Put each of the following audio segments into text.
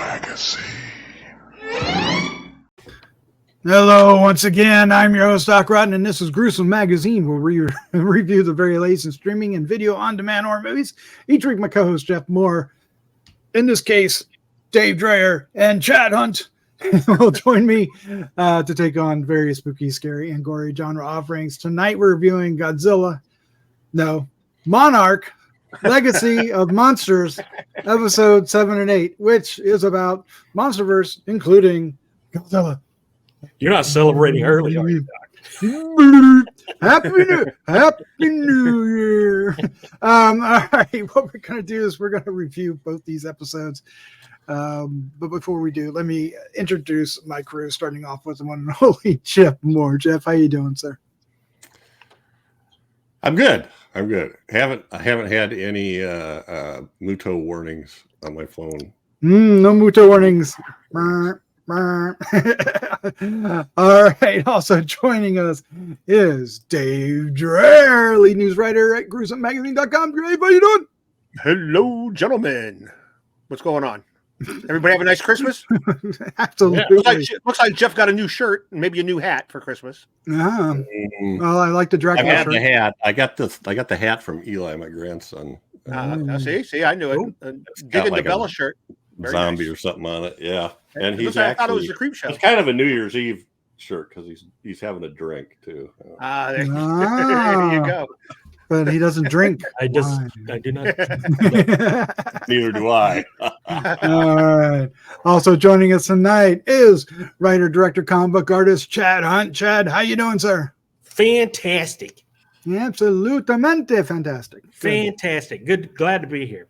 Magazine. Hello, once again, I'm your host, Doc Rotten, and this is Gruesome Magazine, where we review the very latest in streaming and video on-demand horror movies. Each week, my co-host, Jeff Mohr, in this case, Dave Dreher, and Chad Hunt will join me to take on various spooky, scary, and gory genre offerings. Tonight, we're reviewing Monarch, Legacy of Monsters, episode 7 and 8, which is about Monsterverse, including Godzilla. You're not celebrating early, are you, Doc? Happy New Year. All right, what we're going to do is we're going to review both these episodes. But before we do, let me introduce my crew, starting off with the one and only Jeff Mohr. Jeff, how you doing, sir? I'm good. I haven't had any Muto warnings on my phone. No Muto warnings. All right. Also joining us is Dave Dreher, lead news writer at GruesomeMagazine.com. Dave, how you doing? Hello, gentlemen. What's going on? Everybody have a nice Christmas? Absolutely. Yeah, looks like Jeff got a new shirt and maybe a new hat for Christmas. Yeah. Well, I like the Dracula shirt. The hat. I got the hat from Eli, my grandson. See, I knew it. Digging the Bella shirt. Very zombie nice. or something on it. Yeah. And he's I thought it was a creep show. It's kind of a New Year's Eve shirt because he's having a drink too. There you go. But he doesn't drink. I do not. Neither do I. All right. Also joining us tonight is writer, director, comic book artist Chad Hunt. Chad, how you doing, sir? Fantastic. Absolutamente fantastic. Fantastic. Good. Glad to be here.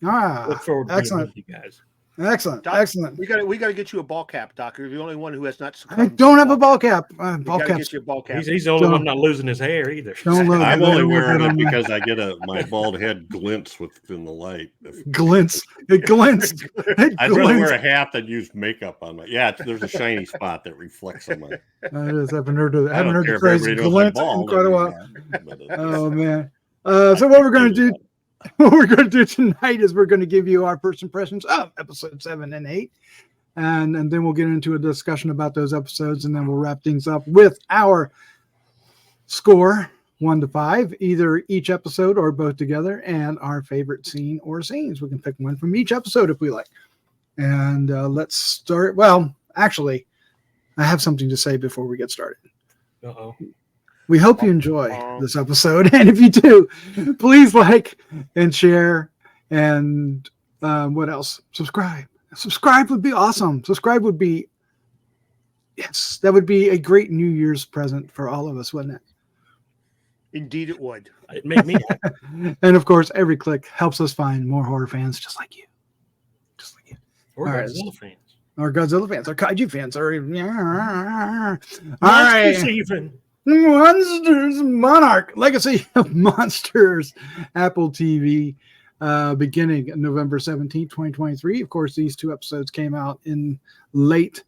Look forward to being with you guys. Excellent. Doc, Excellent. We got to get you a ball cap, Doc. You're the only one who has not succumbed. I don't have a ball cap. Get you a ball cap. He's the only one not losing his hair either. I'm only wearing it because I get my bald head glints within the light. Glints. It glints. I'd rather wear a hat than use makeup on my. Yeah, there's a shiny spot that reflects on my. I just haven't heard the phrase glint in quite a while. Oh man. So what we're going to do. What we're going to do tonight is we're going to give you our first impressions of episode 7 and 8. And then we'll get into a discussion about those episodes. And then we'll wrap things up with our score 1 to 5, either each episode or both together, and our favorite scene or scenes. We can pick one from each episode if we like. And let's start. Well, actually, I have something to say before we get started. Uh-oh. We hope you enjoy this episode. And if you do, please like and share. And what else? Subscribe. Subscribe would be awesome. Subscribe would be, yes, that would be a great New Year's present for all of us, wouldn't it? Indeed it would. It made me happy. And of course, every click helps us find more horror fans just like you. Just like you. Or Godzilla fans. Or Godzilla fans. Or Kaiju fans. Or all right. Even. Monsters Monarch, Legacy of Monsters, AppleTV, beginning November 17th, 2023. Of course, these two episodes came out in late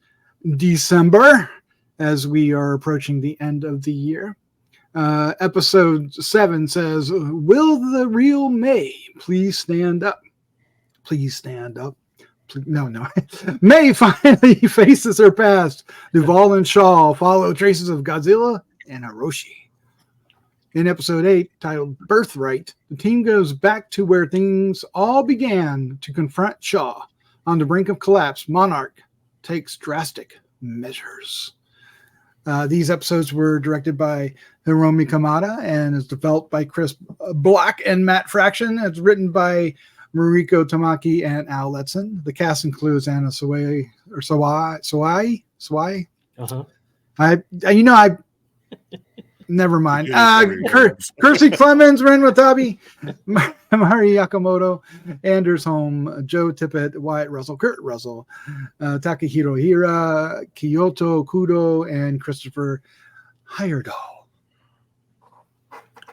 December as we are approaching the end of the year. Episode 7 says, "Will the real May please stand up? Please stand up." No. May finally faces her past. Duvall and Shaw follow traces of Godzilla and Hiroshi. In episode 8, titled Birthright, the team goes back to where things all began to confront Shaw. On the brink of collapse, Monarch takes drastic measures. These episodes were directed by Hiromi Kamada and is developed by Chris Black and Matt Fraction. It's written by Mariko Tamaki and Al Letson. The cast includes Anna Sawai. Never mind. Kirsty Clemens, Ren Watabe, Mari Yakamoto, Anders Holm, Joe Tippett, Wyatt Russell, Kurt Russell, Takahiro Hira, Kyoto Kudo, and Christopher Heyerdahl.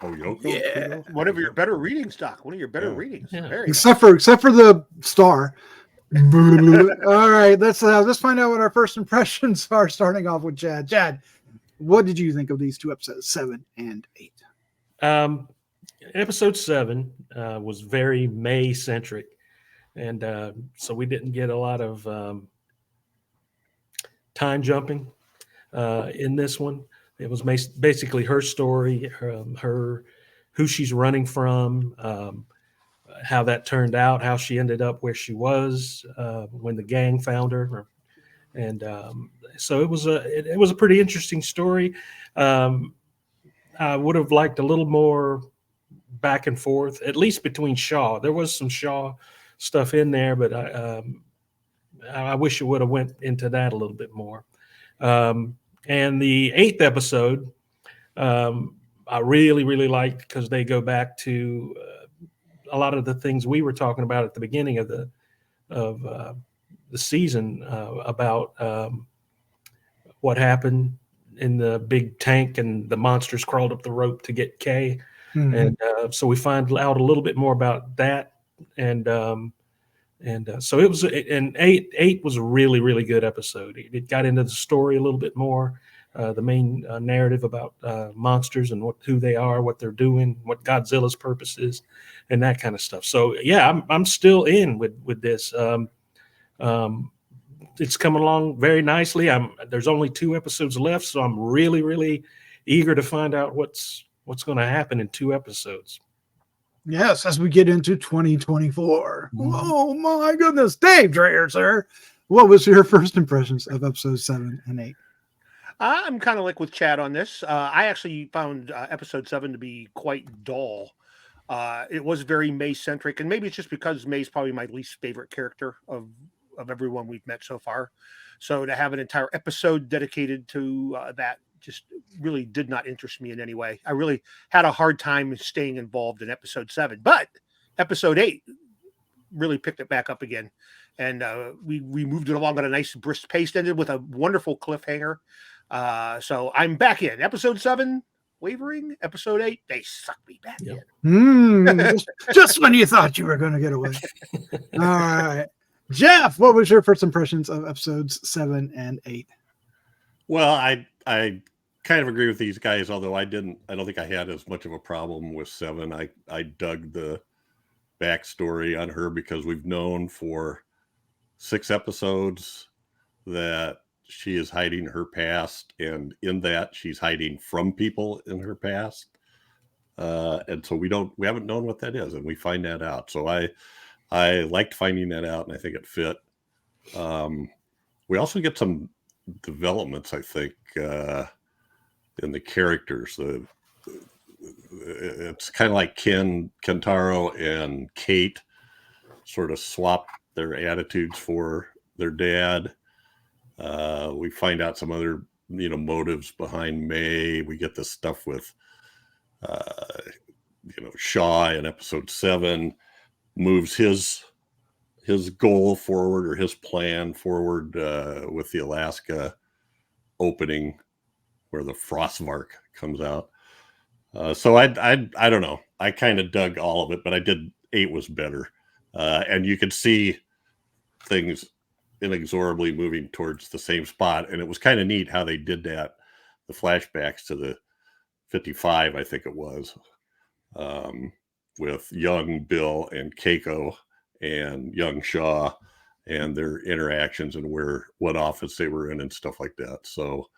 Oh, Yoko? Yeah. One of your better readings, Doc. One of your better readings. Yeah. Very except for the star. All right, let's find out what our first impressions are. Starting off with Chad. Chad, what did you think of these two episodes, 7 and 8? Episode 7 was very May centric. and so we didn't get a lot of time jumping in this one. It was basically her story, her who she's running from, how that turned out, how she ended up where she was when the gang found her, and so it was a pretty interesting story. I would have liked a little more back and forth, at least between Shaw. There was some Shaw stuff in there, but I wish it would have went into that a little bit more. And the 8th episode, I really, really liked because they go back to a lot of the things we were talking about at the beginning of the season about what happened in the big tank and the monsters crawled up the rope to get Kay. Mm-hmm. And so we find out a little bit more about that. And so it was, and eight was a really, really good episode. It got into the story a little bit more, the main narrative about monsters and who they are, what they're doing, what Godzilla's purpose is, and that kind of stuff. So yeah, I'm still in with this. It's coming along very nicely. There's only 2 episodes left, so I'm really, really eager to find out what's going to happen in 2 episodes. Yes, as we get into 2024. Mm-hmm. Oh my goodness, Dave Dreher, sir. What was your first impressions of episodes 7 and 8? I'm kind of like with Chad on this. I actually found episode 7 to be quite dull. It was very May-centric, and maybe it's just because May's probably my least favorite character of everyone we've met so far. So to have an entire episode dedicated to that just really did not interest me in any way. I really had a hard time staying involved in episode 7, but episode 8 really picked it back up again. And we moved it along at a nice brisk pace, ended with a wonderful cliffhanger. So I'm back in episode 7, wavering. Episode 8, they sucked me back in. Just when you thought you were going to get away. All right. Jeff, what was your first impressions of episodes 7 and 8? Well, I kind of agree with these guys, although I don't think I had as much of a problem with 7. I dug the backstory on her because we've known for 6 episodes that she is hiding her past, and in that she's hiding from people in her past. And so we haven't known what that is, and we find that out. So I liked finding that out, and I think it fit. We also get some developments, I think, in the characters. It's kind of like Kentaro and Kate sort of swap their attitudes for their dad. We find out some other, motives behind May. We get this stuff with, Shaw in episode 7 moves his goal forward, or his plan forward, with the Alaska opening where the Frostvark comes out. So I don't know. I kind of dug all of it, but 8 was better. And you could see things inexorably moving towards the same spot. And it was kind of neat how they did that. The flashbacks to the 55, I think it was, with young Bill and Keiko and young Shaw and their interactions and what office they were in and stuff like that. So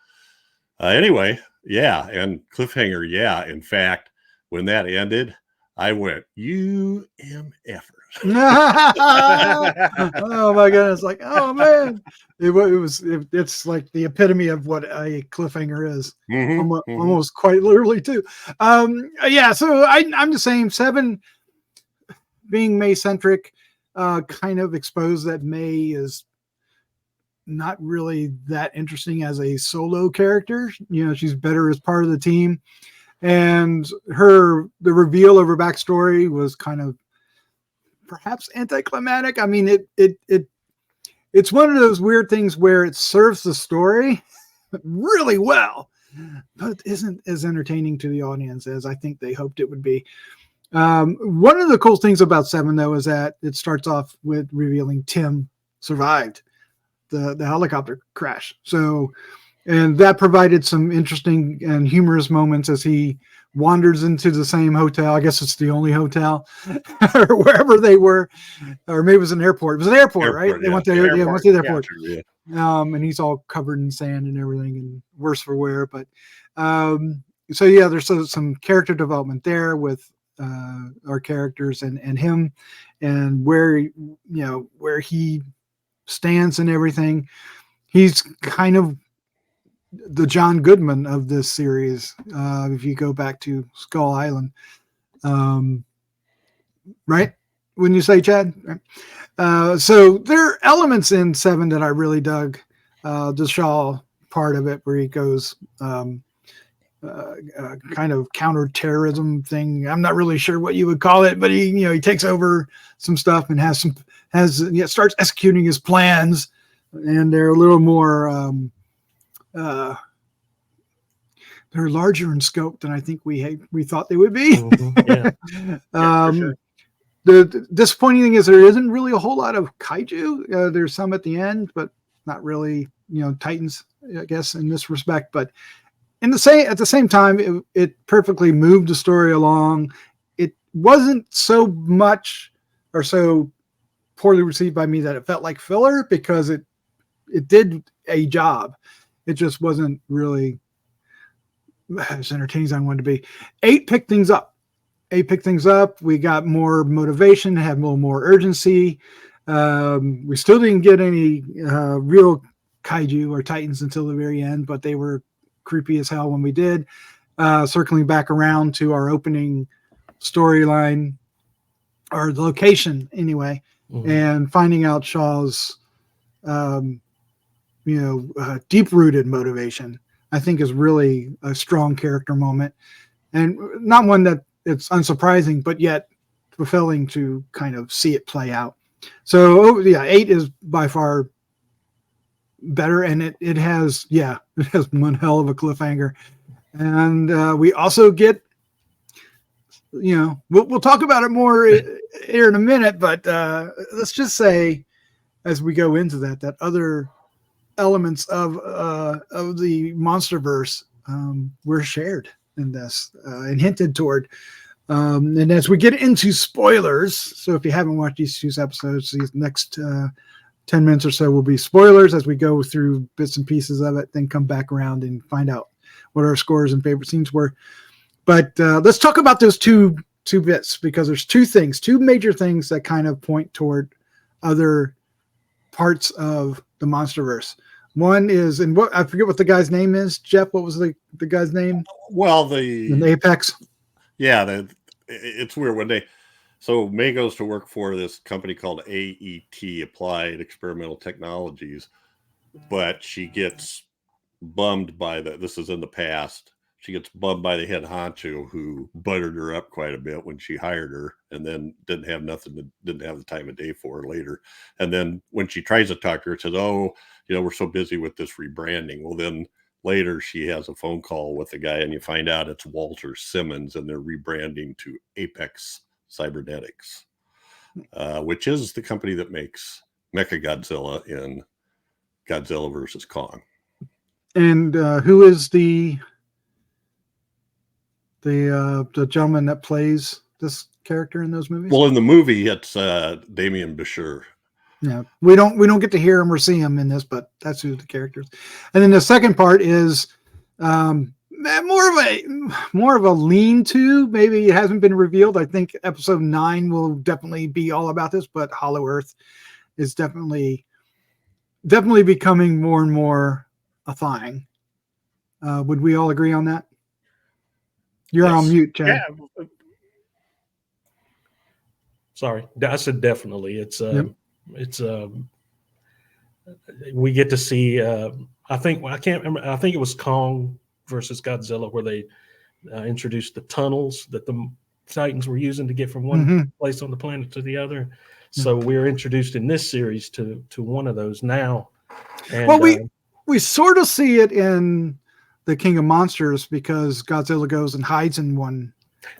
anyway, yeah. And cliffhanger. Yeah. In fact, when that ended, I went, UMFers. Oh my goodness. Like, oh man, it's like the epitome of what a cliffhanger is. Mm-hmm, almost quite literally too. Yeah. So I'm the same. 7 being May centric, kind of exposed that May is not really that interesting as a solo character. She's better as part of the team. And the reveal of her backstory was kind of perhaps anticlimactic. I mean, it's one of those weird things where it serves the story really well, but isn't as entertaining to the audience as I think they hoped it would be. One of the cool things about 7, though, is that it starts off with revealing Tim survived the helicopter crash. So, and that provided some interesting and humorous moments as he wanders into the same hotel. I guess it's the only hotel or wherever they were, or maybe it was an airport. It was an airport, right? They went there. Yeah, went to the airport. Yeah. And he's all covered in sand and everything, and worse for wear. But so yeah, there's some character development there with our characters and him, and where he stands and everything. He's kind of the John Goodman of this series. If you go back to Skull Island, right? Wouldn't you say, Chad? So there are elements in 7 that I really dug. The Shaw part of it, where he goes kind of counterterrorism thing. I'm not really sure what you would call it, but he takes over some stuff and starts executing his plans, and they're a little more. They're larger in scope than I think we thought they would be. Mm-hmm. Yeah. Sure. The disappointing thing is there isn't really a whole lot of kaiju. There's some at the end, but not really, Titans, I guess, in this respect. But at the same time, it perfectly moved the story along. It wasn't so much or so poorly received by me that it felt like filler, because it did a job. It just wasn't really as entertaining as I wanted to be. 8 picked things up. We got more motivation, had a little more urgency. We still didn't get any real kaiju or titans until the very end, but they were creepy as hell when we did. Circling back around to our opening storyline, or the location anyway, and finding out Shaw's deep-rooted motivation, I think, is really a strong character moment, and not one that it's unsurprising, but yet fulfilling to kind of see it play out. So 8 is by far better, and it has one hell of a cliffhanger, and we also get, we'll talk about it more here in a minute, but let's just say, as we go into that other elements of the MonsterVerse were shared in this and hinted toward. And as we get into spoilers, so if you haven't watched these 2 episodes, these next 10 minutes or so will be spoilers as we go through bits and pieces of it, then come back around and find out what our scores and favorite scenes were. But let's talk about those two bits, because there's 2 major things that kind of point toward other parts of the MonsterVerse. One is, and what I forget what the guy's name is. Jeff, what was the guy's name? Well, in Apex. Yeah, it's weird. So May goes to work for this company called AET, Applied Experimental Technologies, but she gets bummed by this is in the past. She gets bummed by the head honcho, who buttered her up quite a bit when she hired her, and then didn't have the time of day for her later. And then when she tries to talk to her, it says, "Oh, we're so busy with this rebranding." Well, then later she has a phone call with the guy, and you find out it's Walter Simmons, and they're rebranding to Apex Cybernetics, which is the company that makes Mechagodzilla in Godzilla vs. Kong. And who is the gentleman that plays this character in those movies? Well, in the movie, it's Damien Bichir. Yeah, we don't get to hear him or see him in this, but that's who the characters. And then the second part is more of a lean-to. Maybe it hasn't been revealed. I think episode 9 will definitely be all about this, but Hollow Earth is definitely becoming more and more a thing. Would we all agree on that? You're on mute, Chad. Yeah. Sorry, I said definitely. It's we get to see. I can't remember. I think it was Kong versus Godzilla, where they introduced the tunnels that the Titans were using to get from one place on the planet to the other. So we're introduced in this series to one of those now. And, well, we sort of see it in the King of Monsters, because Godzilla goes and hides in one.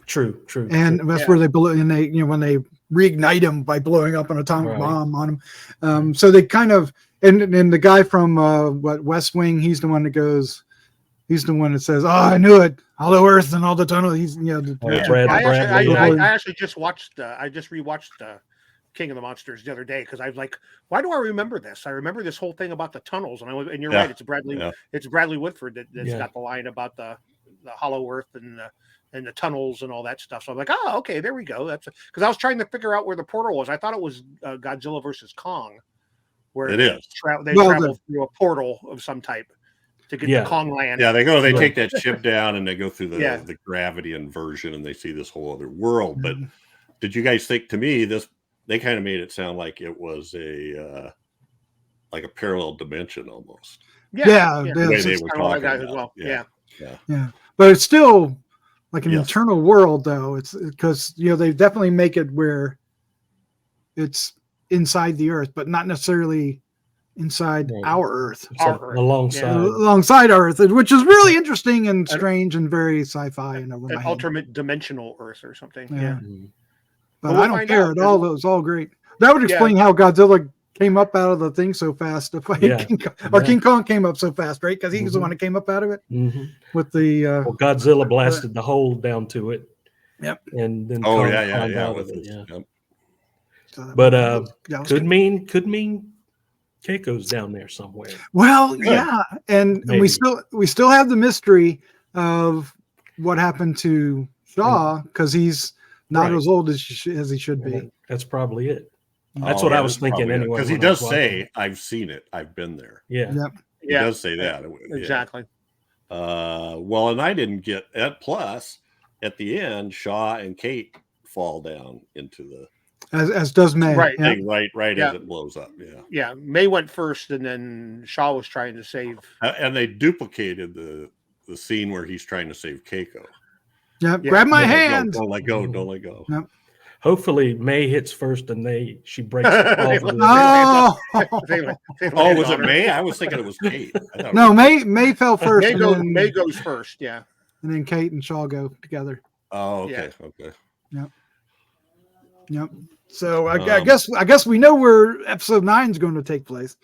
True. And that's where they blow, and they, when they reignite him by blowing up an atomic bomb on him. So they kind of, and the guy from West Wing, he's the one that goes, He's the one that says, "Oh, I knew it! Hollow Earth and all the tunnel." He's Bradley. I actually just watched. I just rewatched King of the Monsters the other day because I was like, "Why do I remember this? I remember this whole thing about the tunnels." And you're right. It's Bradley. Yeah. It's Bradley Whitford that's got the line about the Hollow Earth and the tunnels and all that stuff. So I'm like, "Oh, okay, there we go." That's because I was trying to figure out where the portal was. I thought it was Godzilla versus Kong, where they travel through a portal of some type to get to Kong land. Yeah, they take that ship down and they go through the gravity inversion and they see this whole other world. But did you guys think, to me, they kind of made it sound like it was a parallel dimension almost. Yeah. The way they were talking about. As well. Yeah. But it's still like an internal world, though. It's because they definitely make it where it's inside the Earth, but not necessarily inside our Earth. Alongside our Earth, which is really interesting and strange and very sci-fi and over my head. Alternate dimensional Earth or something. Yeah. But I don't care at all. It was all great. That would explain how Godzilla came up out of the thing so fast. King Kong came up so fast, right? Because he was the one that came up out of it with the. Godzilla blasted the hole down to it. Yep. And then Yep. But could mean Keiko's down there somewhere. Well, and we still have the mystery of what happened to Shaw because he's not as old as he should be. That's probably it. That's what I was thinking anyway. Because he does say, "I've seen it. I've been there." Yeah. Yep. He does say that. Exactly. Well, and I didn't get it. Plus, at the end, Shaw and Kate fall down into the. As does May. Right. As it blows up. Yeah. Yeah. May went first, and then Shaw was trying to save. And they duplicated the scene where he's trying to save Keiko. Yep. Grab my hand. Don't let go. Don't let go. Yep. Hopefully May hits first and she breaks the fall. Was it May? I was thinking it was Kate. No, May fell first. May goes first, yeah. And then Kate and Shaw go together. Oh, okay. Yeah. Okay. Yep. So I guess we know where episode 9 is going to take place.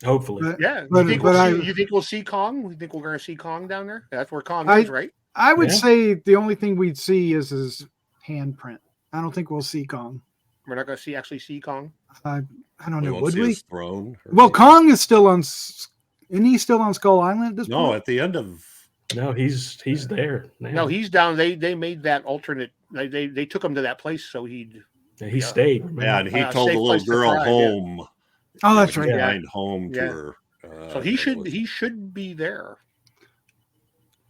Hopefully. You think we'll see Kong? You think we're going to see Kong down there? That's where Kong is, right? I would say the only thing we'd see is his handprint. I don't think we'll see Kong. We're not going to actually see Kong? I don't know. Would we? His throne, well, Kong is still on. Isn't he still on Skull Island at this point? No, at the end of. No, he's there now. No, he's down. They made that alternate. They took him to that place so he stayed. Yeah, and he told the little girl home. Yeah. Oh, that's right. Find home to her. So he should be there.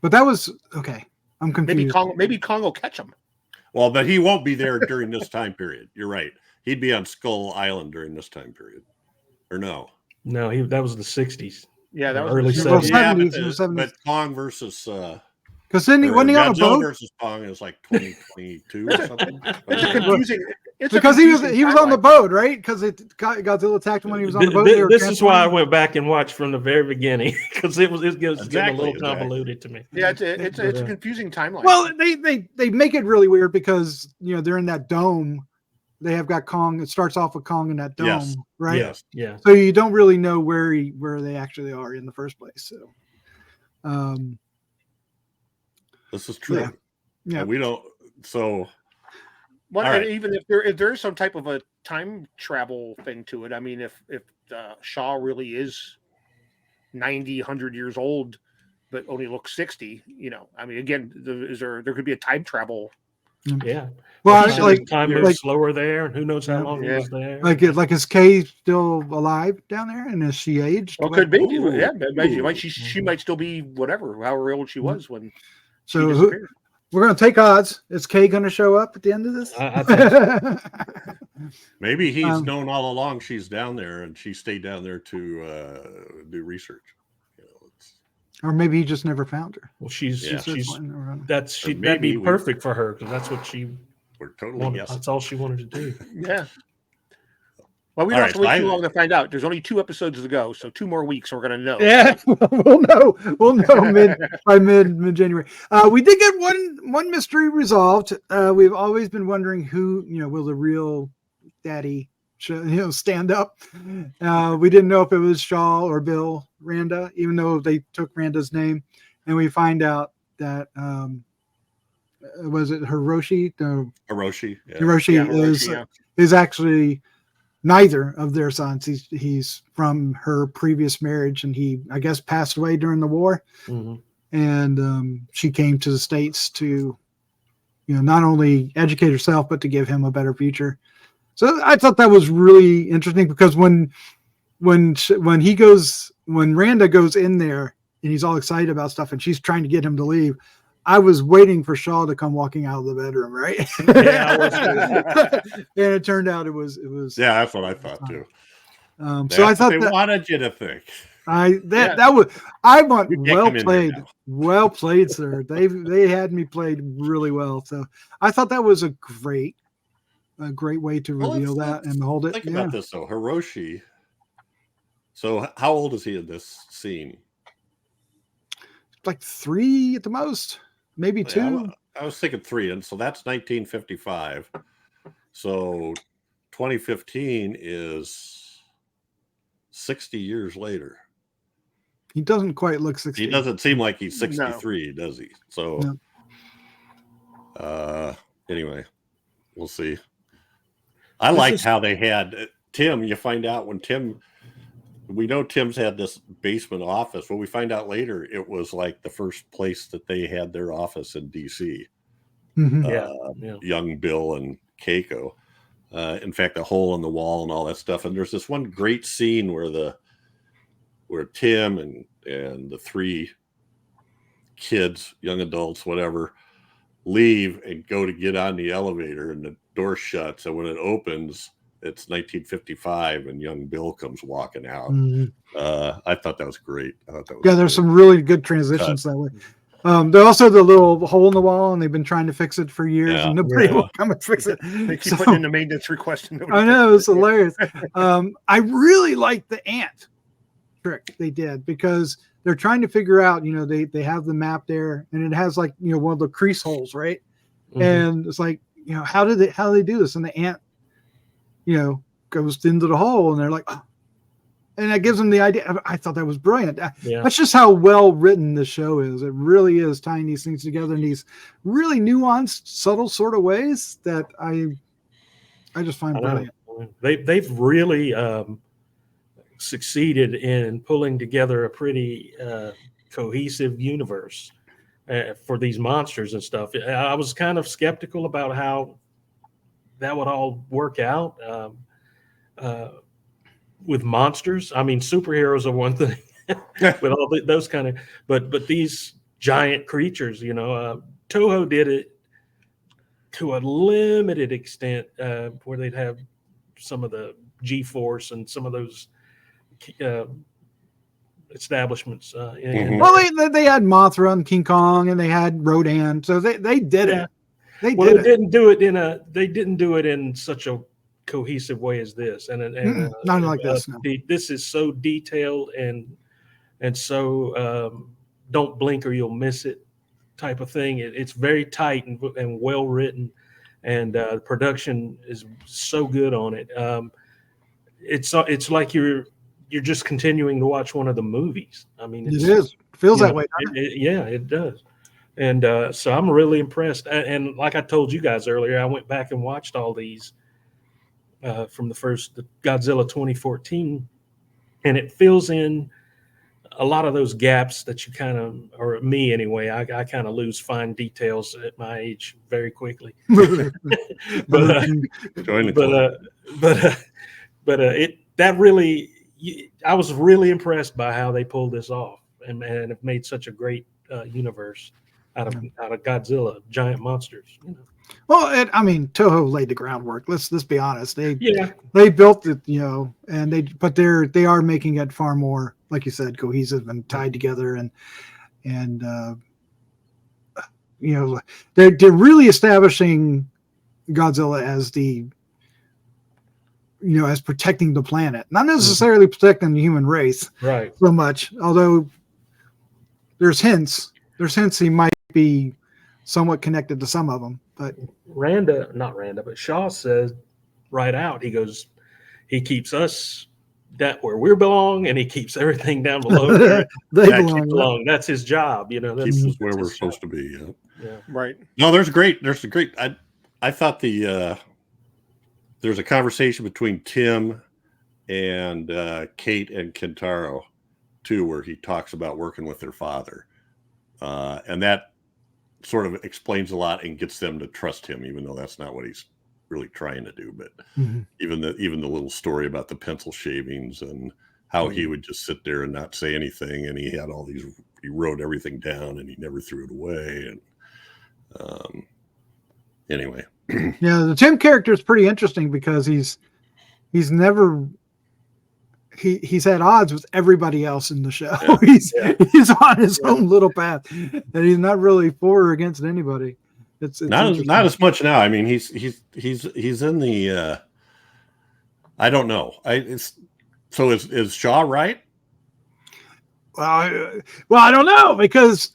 But that was okay. I'm confused. Maybe Kong will catch him. Well, but he won't be there during this time period. You're right. He'd be on Skull Island during this time period, or no? No, that was the 60s. Yeah, that was early 70s. But Kong versus because then wasn't he on a boat? Versus Kong is like 2022 or something. It's confusing. Because he was on the boat, right? Because Godzilla attacked him when he was on the boat. This is why I went back and watched from the very beginning because it was getting a little convoluted to me. Yeah, it's a confusing timeline. Well, they make it really weird because they're in that dome. They have got Kong. It starts off with Kong in that dome, right? Yes, yeah. So you don't really know where they actually are in the first place. So, this is true. Yeah. We don't. So. Well, right. Even if there is some type of a time travel thing to it, I mean, if Shaw really is 90, 100 years old, but only looks 60, I mean, again, there could be a time travel. Yeah. Well, time moves slower there, and who knows how long he was there. Like is Kay still alive down there, and is she aged? Well, could be. Ooh. Yeah, she might still be however old she was when. So we're going to take odds. Is Kay going to show up at the end of this? I think so. Maybe he's known all along she's down there, and she stayed down there to do research. Or maybe he just never found her. Well, that'd be perfect for her because that's what she. We're totally guessing. That's all she wanted to do. Yeah. Well, we don't have to wait too long to find out. There's only 2 episodes to go, so 2 more weeks, we're going to know. Yeah, we'll know by mid-January. We did get one mystery resolved. We've always been wondering who, will the real daddy stand up. We didn't know if it was Shaw or Bill Randa, even though they took Randa's name, and we find out that was it Hiroshi? No, Hiroshi. Yeah. Hiroshi is actually neither of their sons. He's from her previous marriage, and he, I guess, passed away during the war. Mm-hmm. And she came to the States to, not only educate herself, but to give him a better future. So I thought that was really interesting, because when Randa goes in there and he's all excited about stuff and she's trying to get him to leave, I was waiting for Shaw to come walking out of the bedroom, right? Yeah, I was and it turned out it was. Yeah, that's what I thought too. So I thought they wanted you to think. I want well played, sir. They had me played really well. So I thought that was a great way to reveal that and hold it. Think about this though, Hiroshi. So how old is he in this scene? Like 3 at the most, maybe 2. I was thinking 3, and so that's 1955. So 2015 is 60 years later. He doesn't quite look 60. He doesn't seem like he's 63, does he? So, anyway, we'll see. I liked how they had Tim. You find out when we know Tim's had this basement office. Well, we find out later it was like the first place that they had their office in DC. Mm-hmm. Young Bill and Keiko. In fact, a hole in the wall and all that stuff. And there's this one great scene where Tim and the 3 kids, young adults, whatever, leave and go to get on the elevator, and the door shuts. And when it opens, it's 1955, and young Bill comes walking out. Mm-hmm. I thought that was great. There's some really good transitions that way. They're also the little hole in the wall, and they've been trying to fix it for years, and nobody will come and fix it. They keep putting in the maintenance request. I know, it's hilarious. I really like the ant trick they did, because they're trying to figure out, they have the map there, and it has like, one of the crease holes, right? Mm-hmm. And it's like, how do they do this? And the ant, goes into the hole, and they're like, oh. And that gives them the idea. I thought that was brilliant. That's just how well written the show is. It really is tying these things together in these really nuanced, subtle sort of ways that I just find brilliant. They've really succeeded in pulling together a pretty cohesive universe for these monsters and stuff. I was kind of skeptical about how that would all work out. With monsters, I mean, superheroes are one thing with all those kind of, but these giant creatures, Toho did it to a limited extent, where they'd have some of the G-Force and some of those establishments. Well, they had Mothra and King Kong, and they had Rodan, so they did it. They didn't do it in such a cohesive way as this, and not like this. No. This is so detailed and so don't blink or you'll miss it type of thing. It's very tight and well written, and the production is so good on it. It's like you're just continuing to watch one of the movies. I mean, it feels that way. It does. And so I'm really impressed. And like I told you guys earlier, I went back and watched all these from the Godzilla 2014, and it fills in a lot of those gaps that you kind of, or me anyway, I kind of lose fine details at my age very quickly. But I was really impressed by how they pulled this off, and have made such a great universe out of Godzilla, giant monsters. Well, Toho laid the groundwork. Let's be honest. They built it, and they are making it far more, like you said, cohesive and tied together, and they're really establishing Godzilla as as protecting the planet, not necessarily protecting the human race, right? So much, although there's hints he might be somewhat connected to some of them. But but Shaw says right out, he goes, he keeps us that where we belong, and he keeps everything down below where They Yeah, belong. That's his job, you know. Keeps That's us where we're his job. supposed to be. Yeah. Yeah. Right. No, there's a great. I thought there's a conversation between Tim and Kate and Kentaro too, where he talks about working with their father, and that sort of explains a lot and gets them to trust him, even though that's not what he's really trying to do. But even the little story about the pencil shavings and how he would just sit there and not say anything, and he had all these. He wrote everything down and he never threw it away. And anyway, Yeah, the Tim character is pretty interesting because he's never he's at odds with everybody else in the show. Yeah. He's on his own little path, and he's not really for or against anybody. It's not as much now. I mean, he's in the. I don't know. So is Shaw right? Well, I don't know, because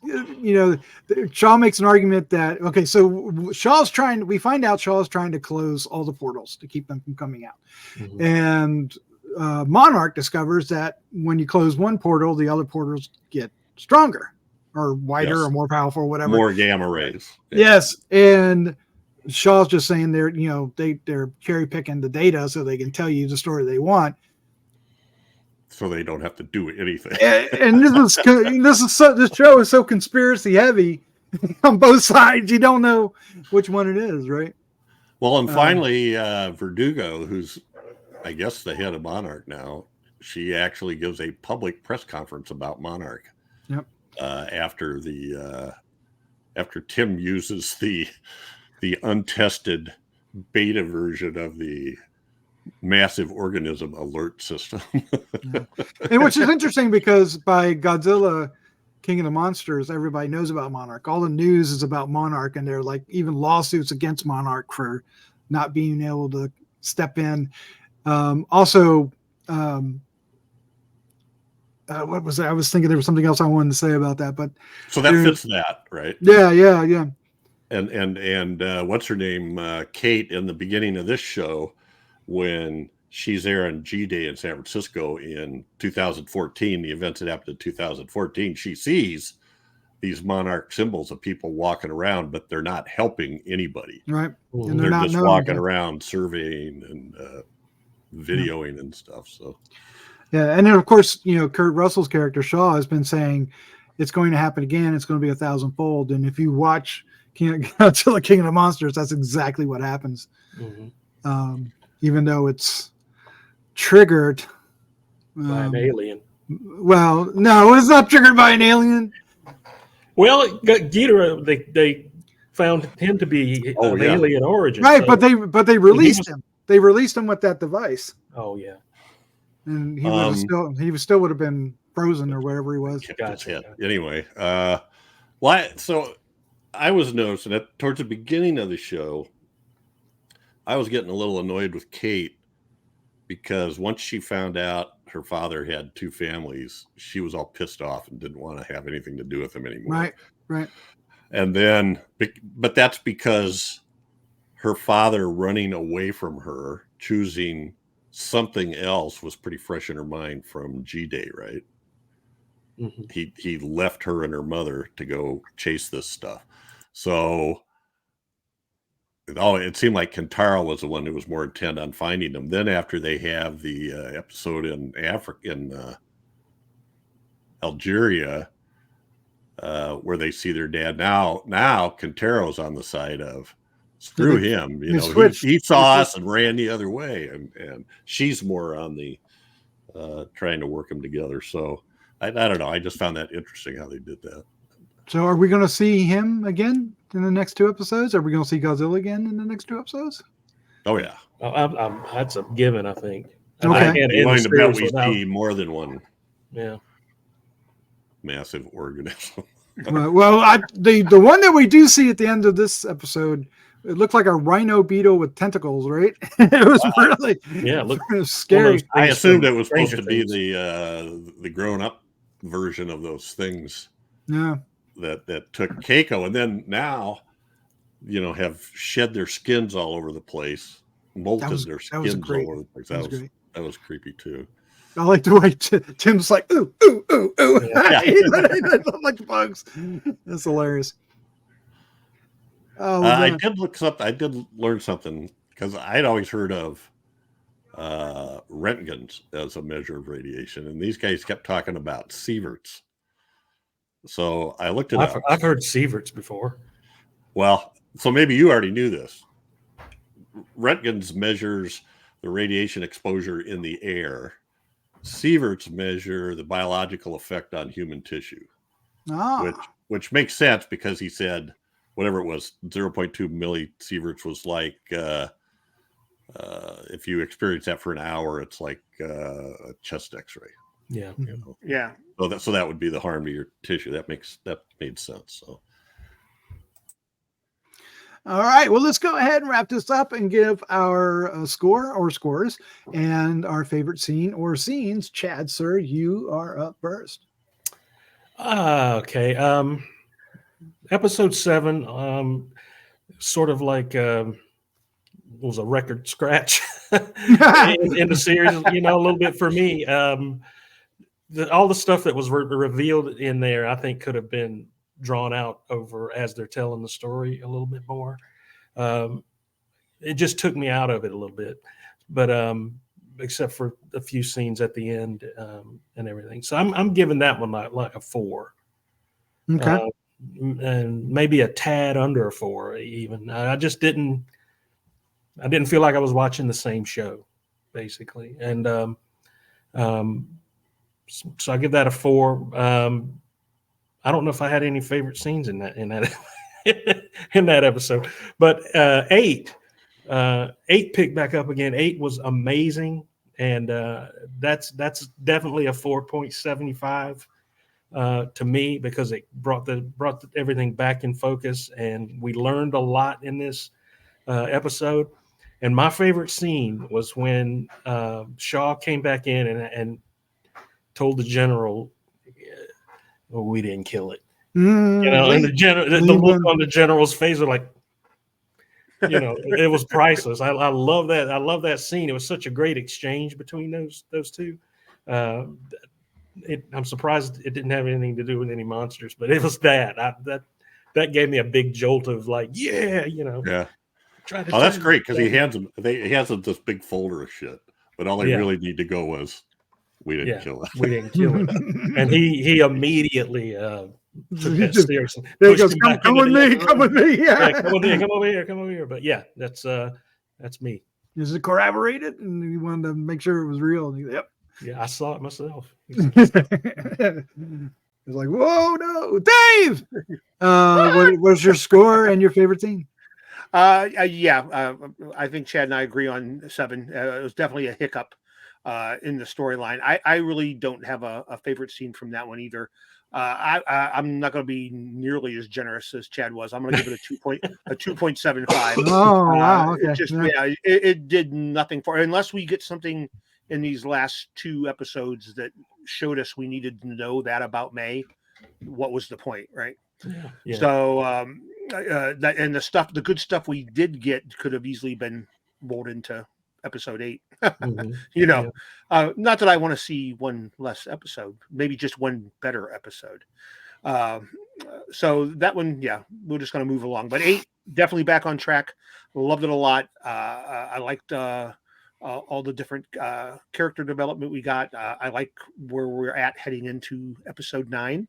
Shaw makes an argument that so we find out Shaw's trying to close all the portals to keep them from coming out, and Monarch discovers that when you close one portal, the other portals get stronger or wider or more powerful or whatever. More gamma rays. Yeah. Yes, and Shaw's just saying they're cherry picking the data so they can tell you the story they want. So they don't have to do anything. And this show is so conspiracy heavy on both sides. You don't know which one it is, right? Well, and finally, Verdugo, who's I guess the head of Monarch now, she actually gives a public press conference about Monarch. Yep. After Tim uses the untested beta version of the massive organism alert system. Yeah. And which is interesting because by Godzilla King of the Monsters, everybody knows about Monarch. All the news is about Monarch, and there are like even lawsuits against Monarch for not being able to step in. What was that? I was thinking there was something else I wanted to say about that, but so that fits that, right? Yeah. And what's her name? Kate in the beginning of this show, when she's there on G-Day in San Francisco in 2014, the events that happened in 2014, she sees these Monarch symbols of people walking around, but they're not helping anybody. Right. And they're just walking around surveying and videoing and stuff. So yeah, and then of course, Kurt Russell's character Shaw has been saying it's going to happen again. It's going to be 1,000-fold. And if you watch Godzilla King of the Monsters, that's exactly what happens. Even though it's triggered by an alien. Well, no, it's not triggered by an alien. Well, Ghidorah, they found him to be an alien origin, right? So, but they released him. They released him with that device. Oh yeah, and he still would have been frozen or whatever he was. Gotcha. Anyway, so I was noticing that towards the beginning of the show, I was getting a little annoyed with Kate because once she found out her father had two families, she was all pissed off and didn't want to have anything to do with him anymore. Right. And then, but that's because her father running away from her, choosing something else, was pretty fresh in her mind from G-Day, right? He left her and her mother to go chase this stuff. So it seemed like Kentaro was the one who was more intent on finding them. Then after they have the episode in Algeria, where they see their dad, now Kentaro's on the side of screw him. He saw us and ran the other way, and she's more on the trying to work them together. So I don't know. I just found that interesting how they did that. So are we going to see him again in the next two episodes? Are we going to see Godzilla again in the next two episodes? Oh yeah, that's a given. I think. Okay. I'm willing to bet we see more than one. Yeah. Massive organism. Well, the one that we do see at the end of this episode, it looked like a rhino beetle with tentacles, right? It was really scary. I assumed it was supposed to be the grown up version of those things. Yeah. That took Keiko, and then now, have shed their skins all over the place. molted their that was skins great. all over the place. That was great. That was creepy too. I like the way Tim's like, ooh, ooh, ooh, ooh. Yeah. He looked like bugs. That's hilarious. Oh, I man. did look something. I did learn something because I'd always heard of Röntgens as a measure of radiation, and these guys kept talking about sieverts. So I looked it up. I've heard sieverts before. Well, so maybe you already knew this. Röntgens measures the radiation exposure in the air. Sieverts measure the biological effect on human tissue, which makes sense because he said whatever it was, 0.2 millisieverts was like if you experience that for an hour, it's like a chest X-ray. Yeah, Yeah. So that would be the harm to your tissue. That made sense. So. All right. Well, let's go ahead and wrap this up and give our score or scores and our favorite scene or scenes. Chad, sir, you are up first. Okay. Episode 7, sort of like was a record scratch in the series, a little bit for me. All the stuff that was revealed in there, I think, could have been drawn out over as they're telling the story a little bit more. It just took me out of it a little bit, but except for a few scenes at the end and everything. So I'm giving that one like a 4. Okay. And maybe a tad under a 4 even. I didn't feel like I was watching the same show, basically. And so I give that a 4. I don't know if I had any favorite scenes in that in that episode, but 8 picked back up again. 8 was amazing, and that's definitely a 4.75 to me because it brought everything back in focus, and we learned a lot in this episode. And my favorite scene was when Shaw came back in and told the general, well, we didn't kill it. And the look on the general's face was like, it was priceless. I love that. I love that scene. It was such a great exchange between those two. I'm surprised it didn't have anything to do with any monsters, but it was that gave me a big jolt of like, yeah. Oh, that's great because he hands them this big folder of shit, but all they really need to go was, we didn't kill it. We didn't kill it, and he immediately took that seriously. There he goes, come with me, come with me, yeah, come over here. But yeah, that's me. Is it corroborated? And he wanted to make sure it was real. And yep. Yeah, I saw it myself. It's like, whoa, no, Dave. What's your score and your favorite scene? I think Chad and I agree on 7. It was definitely a hiccup in the storyline. I really don't have a favorite scene from that one either. I'm not going to be nearly as generous as Chad was. I'm going to give it a 2.75. Oh, wow. Okay. It did nothing for, unless we get something in these last 2 episodes that showed us we needed to know that about May. What was the point, right? Yeah. So that, and the good stuff we did get could have easily been rolled into episode 8. Mm-hmm. Not that I want to see one less episode, maybe just one better episode. So that one, we're just going to move along. But 8 definitely back on track. Loved it a lot. I liked all the different character development we got. I like where we're at heading into episode 9.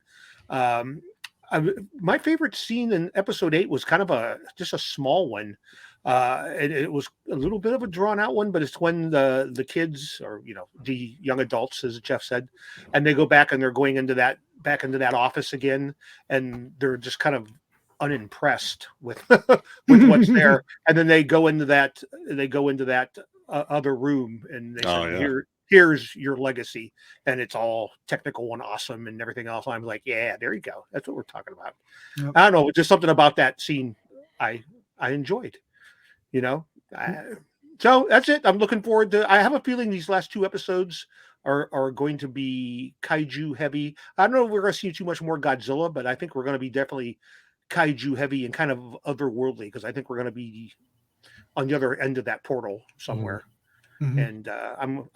My favorite scene in episode 8 was kind of just a small one. It was a little bit of a drawn out one, but it's when the kids, or the young adults, as Jeff said, and they go back and they're going into that office again, and they're just kind of unimpressed with with what's there, and then they go into that other room, and they say, here's your legacy, and it's all technical and awesome and everything else. I'm like, yeah, there you go. That's what we're talking about. Yep. I don't know, just something about that scene I enjoyed. So that's it. I'm looking forward to. I have a feeling these last 2 episodes are going to be kaiju heavy. I don't know if we're going to see too much more Godzilla, but I think we're going to be definitely kaiju heavy and kind of otherworldly, because I think we're going to be on the other end of that portal somewhere. Mhm. And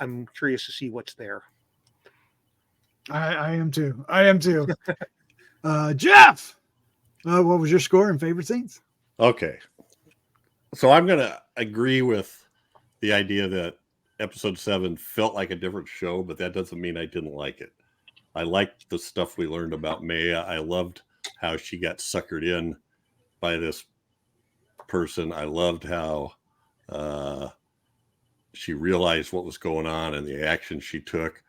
I'm curious to see what's there. I am too. I am too. Jeff, what was your score and favorite scenes? Okay. So I'm going to agree with the idea that episode 7 felt like a different show, but that doesn't mean I didn't like it. I liked the stuff we learned about Maya. I loved how she got suckered in by this person. I loved how she realized what was going on and the action she took.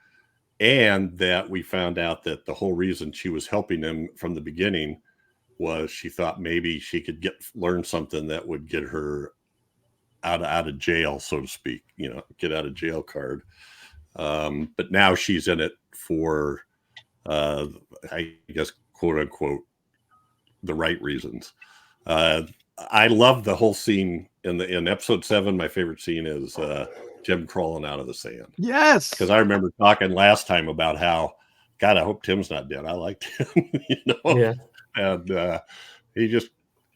And that we found out that the whole reason she was helping him from the beginning was she thought maybe she could learn something that would get her out of jail, so to speak, get out of jail card. But now she's in it for, I guess, quote unquote, the right reasons. I love the whole scene in episode 7. My favorite scene is Jim crawling out of the sand. Yes, because I remember talking last time about how, God, I hope Tim's not dead. I liked him, Yeah. And he just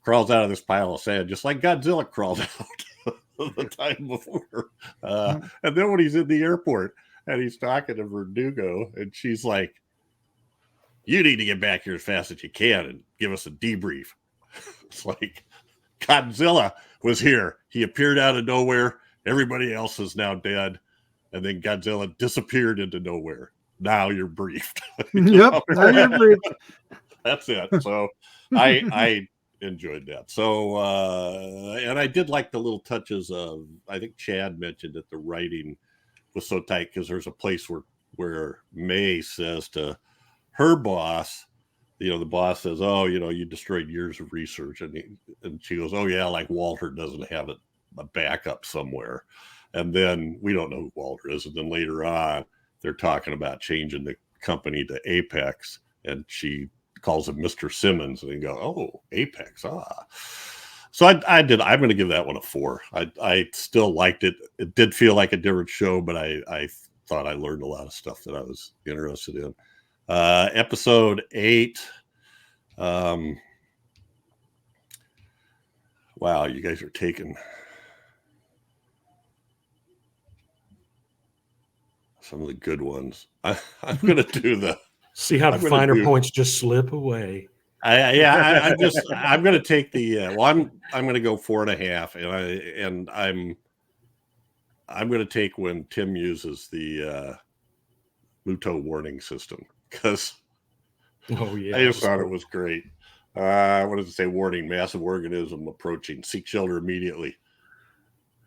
crawls out of this pile of sand, just like Godzilla crawled out the time before. And then when he's in the airport and he's talking to Verdugo, and she's like, "You need to get back here as fast as you can and give us a debrief." It's like, Godzilla was here. He appeared out of nowhere. Everybody else is now dead. And then Godzilla disappeared into nowhere. Now you're briefed. Yep. Now you're briefed. That's it. So I enjoyed that. So, and I did like the little touches of, I think Chad mentioned that the writing was so tight because there's a place where May says to her boss, the boss says, "Oh, you destroyed years of research." And she goes, "Oh yeah, like Walter doesn't have a backup somewhere." And then we don't know who Walter is. And then later on, they're talking about changing the company to Apex. And she calls him Mr. Simmons. And they go, "Oh, Apex. Ah." So I'm going to give that one a 4. I still liked it. It did feel like a different show, but I thought I learned a lot of stuff that I was interested in. Episode 8. Wow, you guys are taking some of the good ones. I'm going to do the. See how the finer points just slip away. I'm going to take the. Well, I'm going to go 4.5, and I'm going to take when Tim uses the Muto warning system because. Oh yeah, I just thought it was great. What does it say? Warning: massive organism approaching. Seek shelter immediately.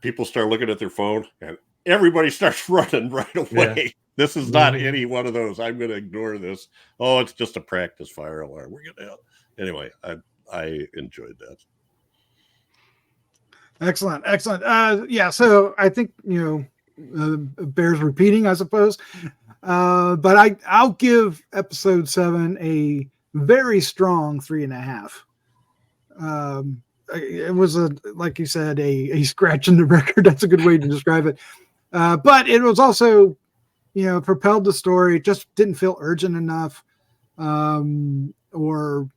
People start looking at their phone, and everybody starts running right away. Yeah. This is not any one of those. I'm going to ignore this. Oh, it's just a practice fire alarm. We're going to help. Anyway, I enjoyed that. Excellent. Yeah, so I think bears repeating, I suppose. But I'll give episode 7 a very strong 3.5. It was like you said, a scratch in the record. That's a good way to describe it. But it was also, propelled the story. It just didn't feel urgent enough, or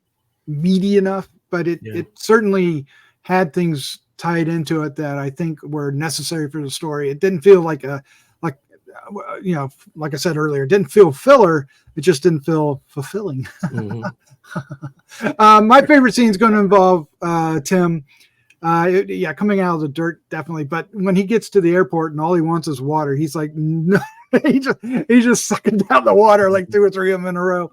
meaty enough, but it certainly had things tied into it that I think were necessary for the story. It didn't feel like like I said earlier, it didn't feel filler. It just didn't feel fulfilling. Mm-hmm. My favorite scene is going to involve Tim. Coming out of the dirt, definitely. But when he gets to the airport and all he wants is water, he's like, no, he's just sucking down the water like 2 or 3 of them in a row.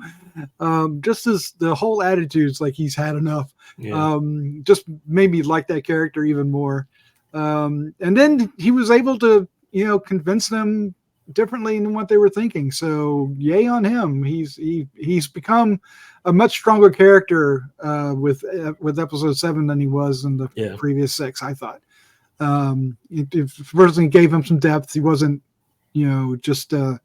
Just as the whole attitude's like he's had enough. Yeah. Just made me like that character even more. And then he was able to, convince them differently than what they were thinking. So yay on him. He's become a much stronger character with episode 7 than he was in the previous 6, I thought. It firstly gave him some depth. He wasn't, just the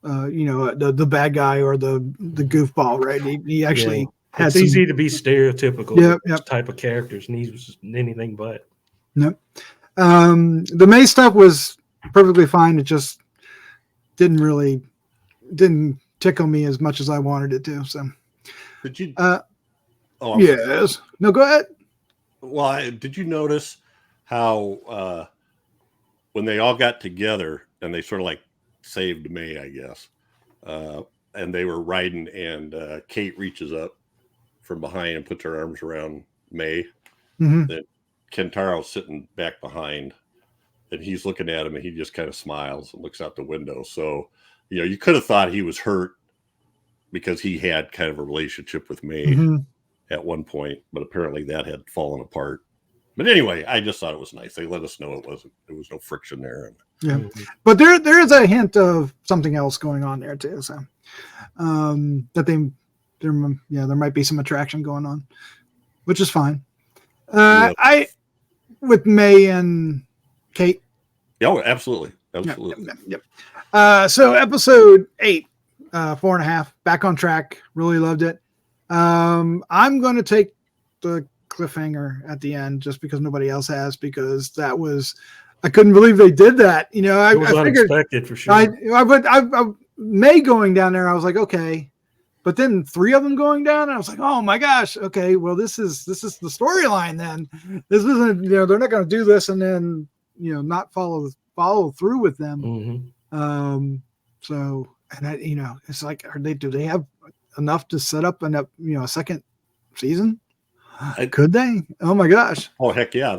bad guy or the goofball, right? He actually had it's easy to be stereotypical type of characters, and he was anything but. Nope. The May stuff was perfectly fine. It just didn't tickle me as much as I wanted it to. So, did you? Yes. No, go ahead. Well, did you notice how when they all got together and they sort of like saved May, I guess, and they were riding, and Kate reaches up from behind and puts her arms around May. Mm-hmm. That Kentaro's sitting back behind, and he's looking at him, and he just kind of smiles and looks out the window. So, you could have thought he was hurt because he had kind of a relationship with May at one point, but apparently that had fallen apart. But anyway, I just thought it was nice. They let us know there was no friction there. Yeah, but there is a hint of something else going on there too. So that there might be some attraction going on, which is fine. I with May and Kate. Oh, absolutely. Yep. So episode 8, 4.5, back on track. Really loved it. I'm going to take the cliffhanger at the end just because nobody else has, because that was, I couldn't believe they did that. It was unexpected for sure. I May going down there, I was like, okay. But then 3 of them going down, and I was like, oh my gosh, okay, well, this is the storyline then. This isn't, they're not going to do this and then, not follow through with them. So, and it's like, do they have enough to set up a second season? Could they? Oh my gosh. Oh heck yeah.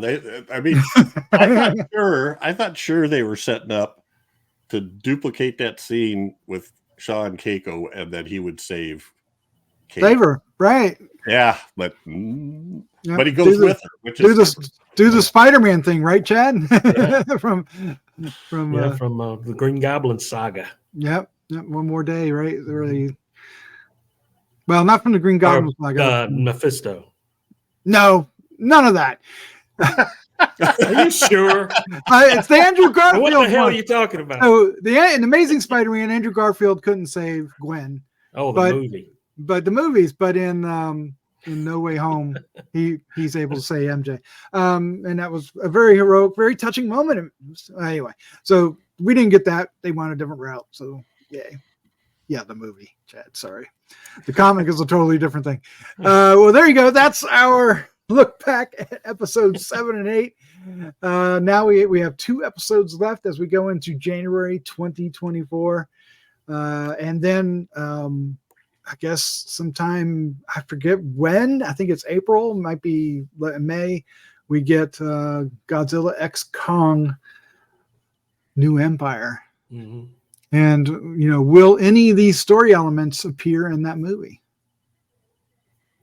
I thought sure they were setting up to duplicate that scene with Shaw and Keiko, and that he would save Kate. Save her, right? Yeah, but he goes with her, which do the Spider-Man thing, right, Chad? Yeah. from the Green Goblin saga. Yep. One more day, right? Really. Well, not from the Green Goblin saga. Mephisto. No, none of that. Are you sure? It's the Andrew Garfield. What the hell are you talking about? So in Amazing Spider-Man, Andrew Garfield couldn't save Gwen. Oh, the movie. But the movies, but in No Way Home, he's able to say MJ. And that was a very heroic, very touching moment. Anyway, so we didn't get that. They went a different route. So yay. Yeah, the movie, Chad. Sorry. The comic is a totally different thing. Well, there you go. That's our look back at episodes 7 and 8. Now we have 2 episodes left as we go into January 2024. And then I guess sometime, I forget when, I think it's April, might be May, we get Godzilla X Kong New Empire. Mm-hmm. And, will any of these story elements appear in that movie?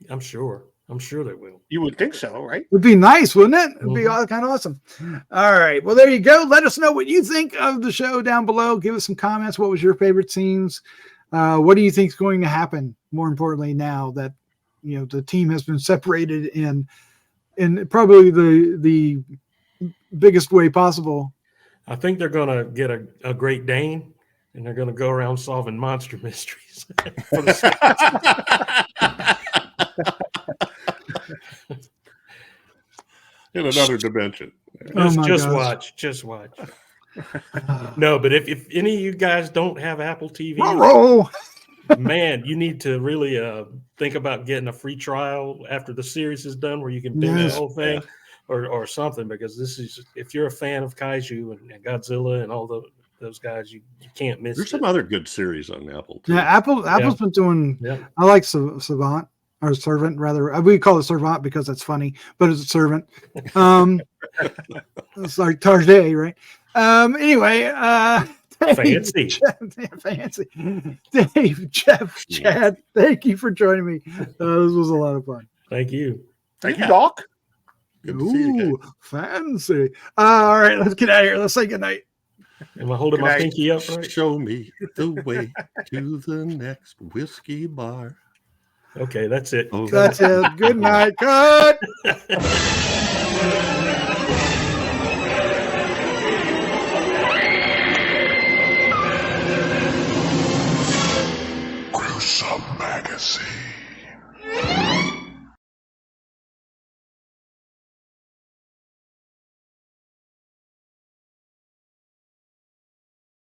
I'm sure they will. You would think so, right? Would be nice, wouldn't it? It'd be all kind of awesome. All right. Well, there you go. Let us know what you think of the show down below. Give us some comments. What was your favorite scenes? What do you think is going to happen? More importantly, now that the team has been separated in probably the biggest way possible. I think they're going to get a Great Dane, and they're going to go around solving monster mysteries. In another dimension. Just watch. No, but if any of you guys don't have Apple TV, man, you need to really think about getting a free trial after the series is done, where you can binge the whole thing, or something. Because this is, if you're a fan of Kaiju and Godzilla and all those guys, you can't miss. There's some other good series on Apple too. Yeah, Apple's been doing. Yeah. I like Savant. Or Servant, rather. We call it Servant because it's funny, but it's a servant. It's like Target, right? Anyway, fancy. Dave, Jeff, Chad, thank you for joining me. This was a lot of fun. Thank you. Thank you, Doc. Good to see you guys. Fancy. All right, let's get out of here. Let's say goodnight. Am I holding my pinky up right? Show me the way to the next whiskey bar. Okay, that's it. That's it. Good night. Cut.